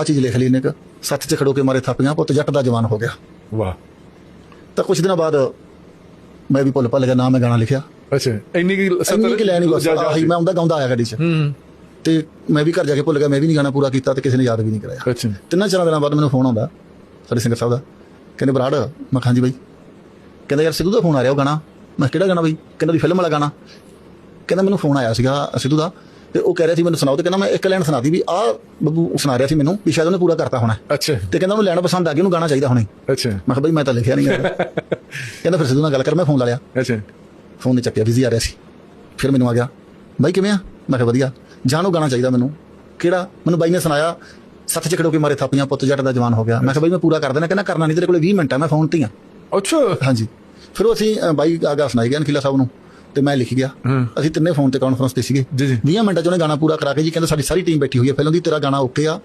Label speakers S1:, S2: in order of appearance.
S1: ਆ ਚੀਜ਼ ਲਿਖ ਲਈ ਨੇ ਕਿ ਸੱਥ 'ਚ ਖੜੋ ਕੇ ਮਾਰੇ ਥਾਪੀਆਂ ਪੁੱਤ ਜੱਟ ਦਾ ਜਵਾਨ ਹੋ ਗਿਆ।
S2: ਵਾਹ।
S1: ਤਾਂ ਕੁਝ ਦਿਨਾਂ ਬਾਅਦ ਮੈਂ ਵੀ ਭੁੱਲ ਗਿਆ ਨਾ ਮੈਂ ਗਾਣਾ ਲਿਖਿਆ।
S2: ਅੱਛਾ ਇੰਨੀ
S1: ਕਿ ਲੈਣੀ ਬਸ ਆਹੀ ਮੈਂ ਆਉਂਦਾ ਗਾਉਂਦਾ ਆਇਆ ਗੱਡੀ 'ਚ ਤੇ ਮੈਂ ਵੀ ਘਰ ਜਾ ਕੇ ਭੁੱਲ ਗਿਆ। ਮੈਂ ਵੀ ਨਹੀਂ ਗਾਣਾ ਪੂਰਾ ਕੀਤਾ ਤੇ ਕਿਸੇ ਨੇ ਯਾਦ ਵੀ ਨਹੀਂ ਕਰਾਇਆ।
S2: ਅੱਛਾ
S1: 3-4 ਦਿਨਾਂ ਬਾਅਦ ਮੈਨੂੰ ਫੋਨ ਆਉਂਦਾ ਸਾਡੇ ਸਿੰਗਰ ਸਾਹਿਬ ਦਾ, ਕਹਿੰਦੇ ਬਰਾੜ। ਮੈਂ ਹਾਂਜੀ ਬਾਈ। ਕਹਿੰਦਾ ਯਾਰ ਸਿੱਧੂ ਦਾ ਫੋਨ ਆ ਰਿਹਾ ਉਹ ਗਾਣਾ। ਮੈਂ ਕਿਹੜਾ ਗਾਣਾ ਬਾਈ? ਕਹਿੰਦਾ ਵੀ ਫਿਲਮ ਵਾਲਾ ਗਾਣਾ। ਕਹਿੰਦਾ ਮੈਨੂੰ ਫੋਨ ਆਇਆ ਸੀਗਾ ਸਿੱਧੂ ਦਾ ਤੇ ਉਹ ਕਹਿ ਰਿਹਾ ਸੀ ਮੈਨੂੰ ਸੁਣਾਓ ਤੇ ਕਹਿੰਦਾ ਮੈਂ ਇੱਕ ਲਾਈਨ ਸੁਣਾਤੀ ਵੀ ਆਹ ਬੱਬੂ ਸੁਣਾ ਰਿਹਾ ਸੀ ਮੈਨੂੰ ਵੀ ਸ਼ਾਇਦ ਉਹਨੇ ਪੂਰਾ ਕਰਤਾ ਹੋਣਾ।
S2: ਅੱਛਾ
S1: ਤੇ ਕਹਿੰਦਾ ਉਹਨੂੰ ਲੈਣ ਪਸੰਦ ਆ ਗਈ, ਉਹਨੂੰ ਗਾਣਾ ਚਾਹੀਦਾ ਹੁਣੇ।
S2: ਅੱਛਾ
S1: ਮੈਂ ਕਿਹਾ ਬਾਈ ਮੈਂ ਤਾਂ ਲਿਖਿਆ ਨਹੀਂ ਗਾ। ਕਹਿੰਦਾ ਫਿਰ ਸਿੱਧੂ ਨਾਲ ਗੱਲ ਕਰ। ਮੈਂ ਫੋਨ ਲਾ ਲਿਆ।
S2: ਅੱਛਾ
S1: ਫੋਨ ਨਹੀਂ ਚੱਕਿਆ, ਬਿਜ਼ੀ ਆ ਰਿਹਾ ਸੀ। ਫਿਰ ਮੈਨੂੰ ਆ ਗਿਆ ਬਾਈ ਕਿਵੇਂ ਆ? ਮੈਂ ਕਿਹਾ ਵਧੀਆ। ਜਾਨੂ ਗਾਣਾ ਚਾਹੀਦਾ ਮੈਨੂੰ। ਕਿਹੜਾ? ਮੈਨੂੰ ਬਾਈ ਨੇ ਸੁਣਾਇਆ ਸੱਥ 'ਚ ਖੜੋ ਕੇ ਮਾਰੇ ਥਾਪੀਆਂ ਪੁੱਤ ਜੱਟ ਦਾ ਜਵਾਨ ਹੋ ਗਿਆ। ਮੈਂ ਕਿਹਾ ਬਾਈ ਮੈਂ ਪੂਰਾ ਕਰ ਦੇਣਾ। ਕਹਿੰਦਾ ਕਰਨਾ ਨਹੀਂ, ਤੇਰੇ ਕੋਲ 20 ਮਿੰਟ ਆ, ਮੈਂ ਫੋਨ ਤੇ ਹੀ ਆ।
S2: ਅੱਛਾ
S1: ਹਾਂਜੀ। ਫਿਰ ਉਹ ਅਸੀਂ ਬਾਈ ਆਗਾ ਸੁਣਾਈ ਗਿਆ ਅਨਖੀਲਾ ਸਾਹਿਬ ਨੂੰ ਤੇ ਮੈਂ ਲਿਖ ਗਿਆ। ਅਸੀਂ ਤਿੰਨੇ ਫੋਨ ਤੇ ਕਾਨਫਰੰਸ ਤੇ ਸੀਗੇ। 20 ਮਿੰਟਾਂ 'ਚ ਉਹਨੇ ਗਾਣਾ ਪੂਰਾ ਕਰਾ ਕੇ ਜੀ ਕਹਿੰਦਾ ਸਾਡੀ ਸਾਰੀ ਟੀਮ ਬੈਠੀ ਹੋਈ ਹੈ ਫਿਲਮ ਦੀ, ਤੇਰਾ ਗਾਣਾ ਓਕੇ ਆ,